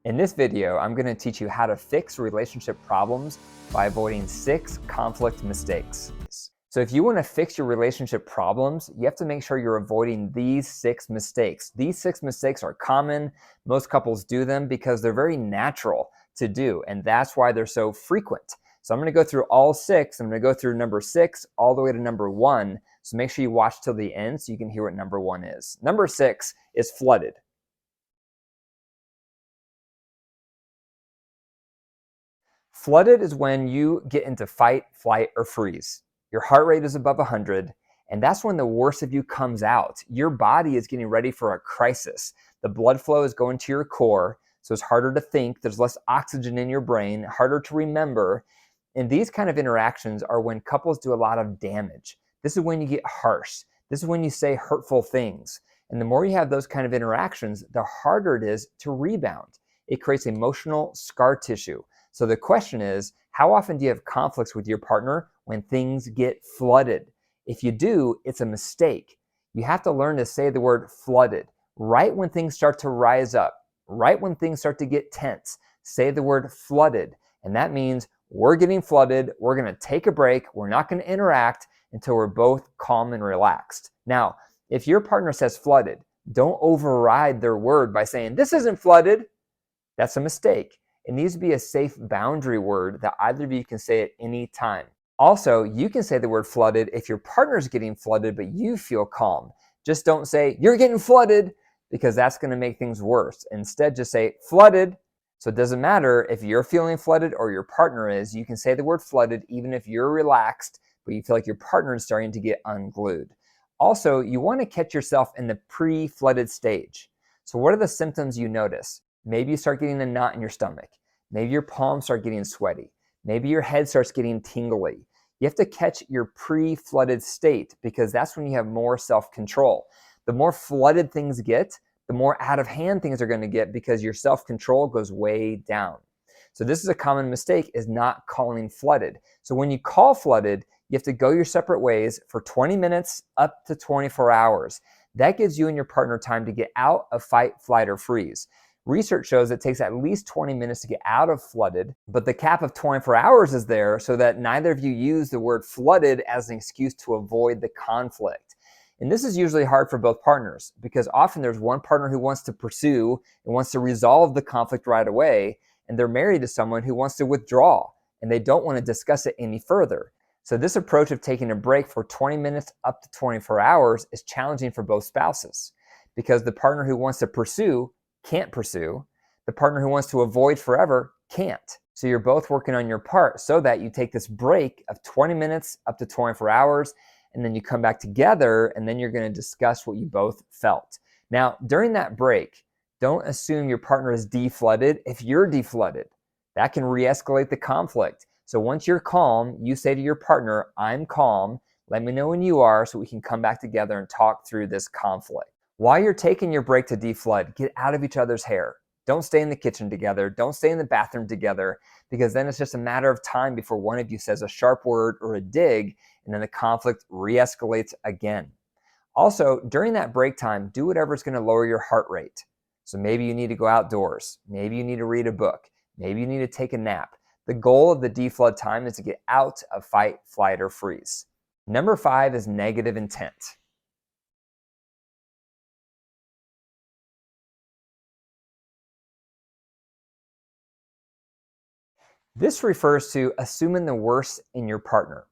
In this video, I'm going to teach you how to fix relationship problems by avoiding 6 conflict mistakes. So if you want to fix your relationship problems, you have to make sure you're avoiding these 6 mistakes. These 6 mistakes are common. Most couples do them because they're very natural to do, and that's why they're so frequent. So I'm going to go through all 6. I'm going to go through number 6 all the way to number 1. So make sure you watch till the end so you can hear what number 1 is. Number 6 is flooded. Flooded is when you get into fight, flight, or freeze. Your heart rate is above 100, and that's when the worst of you comes out. Your body is getting ready for a crisis. The blood flow is going to your core, so it's harder to think. There's less oxygen in your brain, harder to remember. And these kind of interactions are when couples do a lot of damage. This is when you get harsh. This is when you say hurtful things. And the more you have those kind of interactions, the harder it is to rebound. It creates emotional scar tissue. So the question is, how often do you have conflicts with your partner when things get flooded? If you do, it's a mistake. You have to learn to say the word flooded right when things start to rise up, right when things start to get tense. Say the word flooded, and that means we're getting flooded. We're going to take a break. We're not going to interact until we're both calm and relaxed. Now, if your partner says flooded, don't override their word by saying, this isn't flooded. That's a mistake. It needs to be a safe boundary word that either of you can say at any time. Also, you can say the word flooded if your partner's getting flooded, but you feel calm. Just don't say, you're getting flooded, because that's going to make things worse. Instead, just say flooded. So it doesn't matter if you're feeling flooded or your partner is. You can say the word flooded even if you're relaxed, but you feel like your partner is starting to get unglued. Also, you want to catch yourself in the pre-flooded stage. So what are the symptoms you notice? Maybe you start getting a knot in your stomach. Maybe your palms start getting sweaty. Maybe your head starts getting tingly. You have to catch your pre-flooded state because that's when you have more self-control. The more flooded things get, the more out of hand things are going to get because your self-control goes way down. So this is a common mistake, is not calling flooded. So when you call flooded, you have to go your separate ways for 20 minutes up to 24 hours. That gives you and your partner time to get out of fight, flight, or freeze. Research shows it takes at least 20 minutes to get out of flooded, but the cap of 24 hours is there so that neither of you use the word flooded as an excuse to avoid the conflict. And this is usually hard for both partners because often there's one partner who wants to pursue and wants to resolve the conflict right away, and they're married to someone who wants to withdraw and they don't want to discuss it any further. So this approach of taking a break for 20 minutes up to 24 hours is challenging for both spouses because the partner who wants to pursue can't pursue. The partner who wants to avoid forever can't. So you're both working on your part so that you take this break of 20 minutes up to 24 hours, and then you come back together, and then you're going to discuss what you both felt. Now, during that break, don't assume your partner is deflooded if you're deflooded. That can re-escalate the conflict. So once you're calm, you say to your partner, I'm calm. Let me know when you are so we can come back together and talk through this conflict. While you're taking your break to deflood, get out of each other's hair. Don't stay in the kitchen together. Don't stay in the bathroom together, because then it's just a matter of time before one of you says a sharp word or a dig, and then the conflict re-escalates again. Also, during that break time, do whatever's going to lower your heart rate. So maybe you need to go outdoors. Maybe you need to read a book. Maybe you need to take a nap. The goal of the deflood time is to get out of fight, flight, or freeze. Number 5 is negative intent. This refers to assuming the worst in your partner.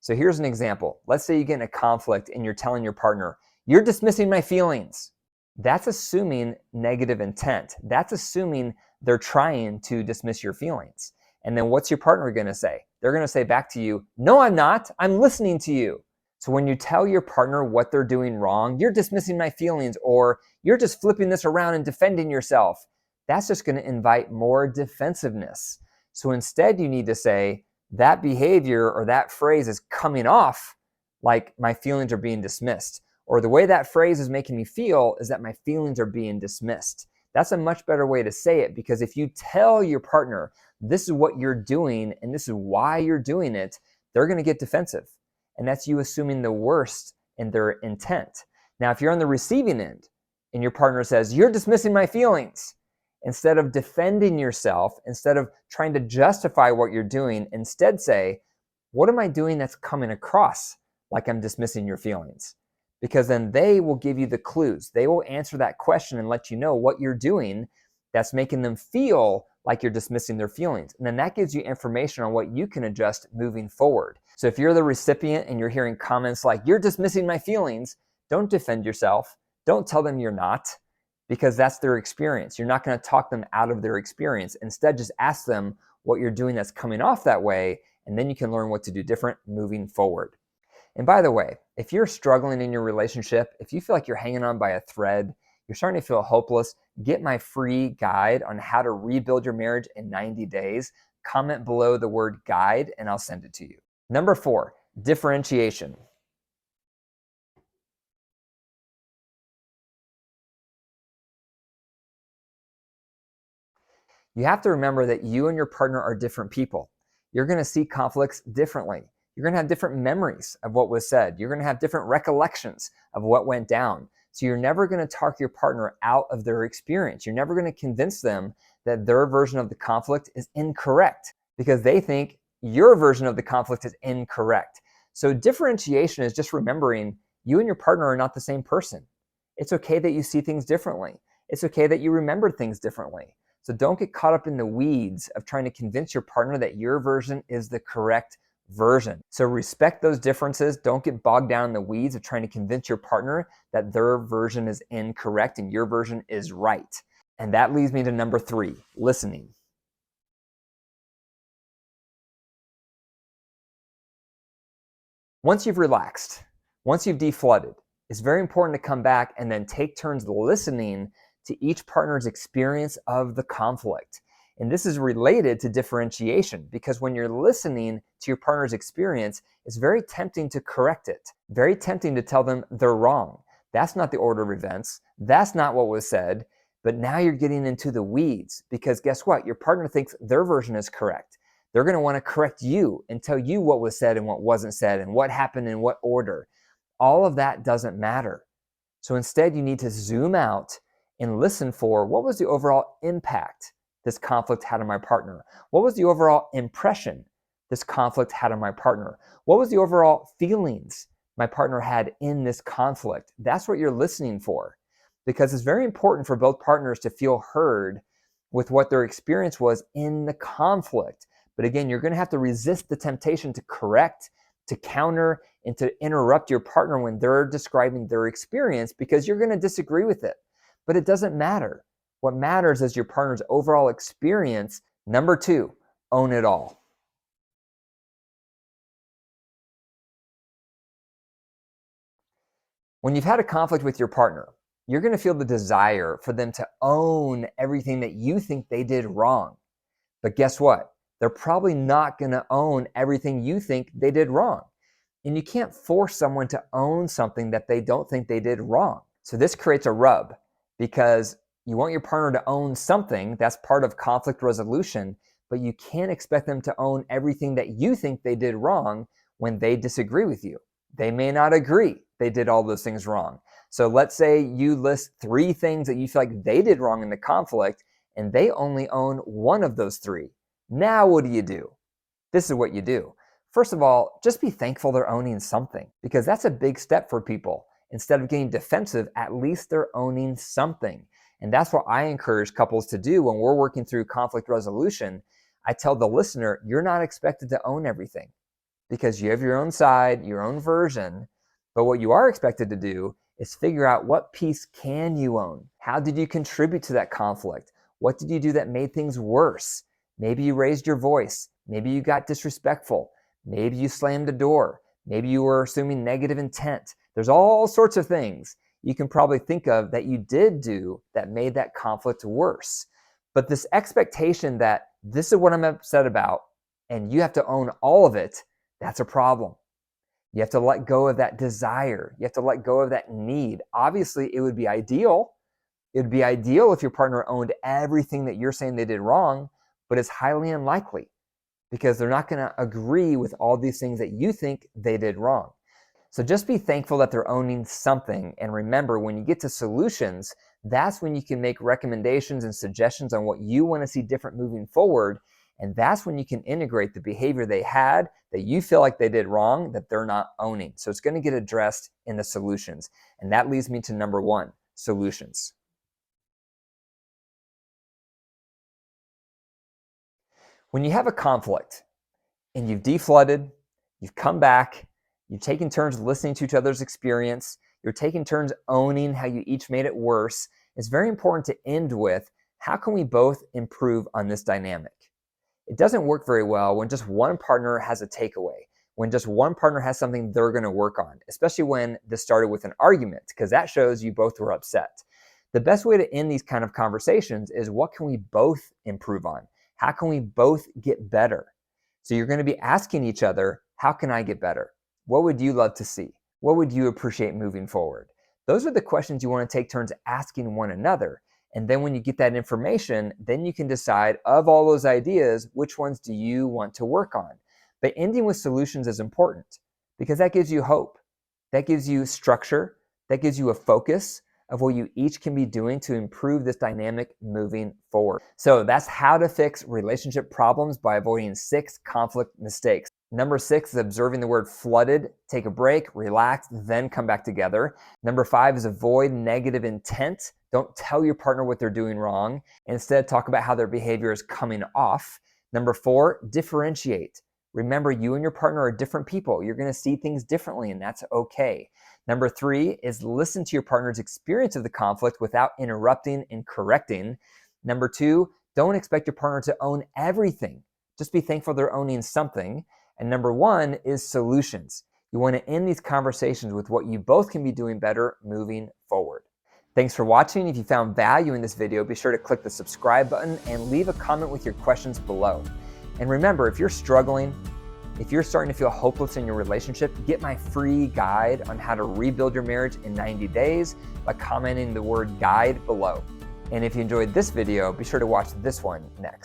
So here's an example. Let's say you get in a conflict and you're telling your partner, you're dismissing my feelings. That's assuming negative intent. That's assuming they're trying to dismiss your feelings. And then what's your partner going to say? They're going to say back to you, no, I'm not. I'm listening to you. So when you tell your partner what they're doing wrong, you're dismissing my feelings, or you're just flipping this around and defending yourself. That's just going to invite more defensiveness. So instead, you need to say, that behavior or that phrase is coming off like my feelings are being dismissed. Or the way that phrase is making me feel is that my feelings are being dismissed. That's a much better way to say it, because if you tell your partner, this is what you're doing and this is why you're doing it, they're going to get defensive. And that's you assuming the worst in their intent. Now, if you're on the receiving end and your partner says, you're dismissing my feelings, Instead of defending yourself, instead of trying to justify what you're doing, instead say, what am I doing that's coming across like I'm dismissing your feelings? Because then they will give you the clues. They will answer that question and let you know what you're doing that's making them feel like you're dismissing their feelings. And then that gives you information on what you can adjust moving forward. So if you're the recipient and you're hearing comments like, you're dismissing my feelings, don't defend yourself. Don't tell them you're not, because that's their experience. You're not going to talk them out of their experience. Instead, just ask them what you're doing that's coming off that way, and then you can learn what to do different moving forward. And by the way, if you're struggling in your relationship, if you feel like you're hanging on by a thread, you're starting to feel hopeless, get my free guide on how to rebuild your marriage in 90 days. Comment below the word guide and I'll send it to you. Number 4, differentiation. You have to remember that you and your partner are different people. You're going to see conflicts differently. You're going to have different memories of what was said. You're going to have different recollections of what went down. So you're never going to talk your partner out of their experience. You're never going to convince them that their version of the conflict is incorrect because they think your version of the conflict is incorrect. So differentiation is just remembering you and your partner are not the same person. It's okay that you see things differently. It's okay that you remember things differently. So don't get caught up in the weeds of trying to convince your partner that your version is the correct version. So respect those differences. Don't get bogged down in the weeds of trying to convince your partner that their version is incorrect and your version is right. And that leads me to number 3, listening. Once you've relaxed, once you've deflooded, it's very important to come back and then take turns listening to each partner's experience of the conflict. And this is related to differentiation because when you're listening to your partner's experience, it's very tempting to correct it, very tempting to tell them they're wrong. That's not the order of events. That's not what was said. But now you're getting into the weeds because guess what? Your partner thinks their version is correct. They're going to want to correct you and tell you what was said and what wasn't said and what happened in what order. All of that doesn't matter. So instead, you need to zoom out and listen for what was the overall impact this conflict had on my partner? What was the overall impression this conflict had on my partner? What was the overall feelings my partner had in this conflict? That's what you're listening for, because it's very important for both partners to feel heard with what their experience was in the conflict. But again, you're going to have to resist the temptation to correct, to counter, and to interrupt your partner when they're describing their experience because you're going to disagree with it. But it doesn't matter. What matters is your partner's overall experience. Number 2, own it all. When you've had a conflict with your partner, you're going to feel the desire for them to own everything that you think they did wrong. But guess what? They're probably not going to own everything you think they did wrong. And you can't force someone to own something that they don't think they did wrong. So this creates a rub because you want your partner to own something that's part of conflict resolution, but you can't expect them to own everything that you think they did wrong when they disagree with you. They may not agree they did all those things wrong. So let's say you list 3 things that you feel like they did wrong in the conflict, and they only own 1 of those 3. Now what do? This is what you do. First of all, just be thankful they're owning something, because that's a big step for people. Instead of getting defensive, at least they're owning something. And that's what I encourage couples to do when we're working through conflict resolution. I tell the listener, you're not expected to own everything because you have your own side, your own version. But what you are expected to do is figure out what piece can you own? How did you contribute to that conflict? What did you do that made things worse? Maybe you raised your voice. Maybe you got disrespectful. Maybe you slammed a door. Maybe you were assuming negative intent. There's all sorts of things you can probably think of that you did do that made that conflict worse. But this expectation that this is what I'm upset about and you have to own all of it, that's a problem. You have to let go of that desire. You have to let go of that need. Obviously, it would be ideal. It would be ideal if your partner owned everything that you're saying they did wrong, but it's highly unlikely because they're not going to agree with all these things that you think they did wrong. So just be thankful that they're owning something. And remember, when you get to solutions, That's when you can make recommendations and suggestions on what you want to see different moving forward. And that's when you can integrate the behavior they had that you feel like they did wrong, that they're not owning. So it's going to get addressed in the solutions. And that leads me to number 1, solutions. When you have a conflict and you've deflooded, you've come back, you've taken turns listening to each other's experience, you're taking turns owning how you each made it worse, it's very important to end with, how can we both improve on this dynamic? It doesn't work very well when just one partner has a takeaway, when just one partner has something they're going to work on, especially when this started with an argument, because that shows you both were upset. The best way to end these kind of conversations is, what can we both improve on? How can we both get better? So you're going to be asking each other, how can I get better? What would you love to see? What would you appreciate moving forward? Those are the questions you want to take turns asking one another. And then when you get that information, then you can decide, of all those ideas, which ones do you want to work on? But ending with solutions is important because that gives you hope. That gives you structure. That gives you a focus of what you each can be doing to improve this dynamic moving forward. So that's how to fix relationship problems by avoiding 6 conflict mistakes. Number 6 is observing the word flooded. Take a break, relax, then come back together. Number 5 is avoid negative intent. Don't tell your partner what they're doing wrong. Instead, talk about how their behavior is coming off. Number 4, differentiate. Remember, you and your partner are different people. You're going to see things differently, and that's okay. Number 3 is listen to your partner's experience of the conflict without interrupting and correcting. Number 2, don't expect your partner to own everything. Just be thankful they're owning something. And number 1 is solutions. You want to end these conversations with what you both can be doing better moving forward. Thanks for watching. If you found value in this video, be sure to click the subscribe button and leave a comment with your questions below. And remember, if you're struggling, if you're starting to feel hopeless in your relationship, get my free guide on how to rebuild your marriage in 90 days by commenting the word guide below. And if you enjoyed this video, be sure to watch this one next.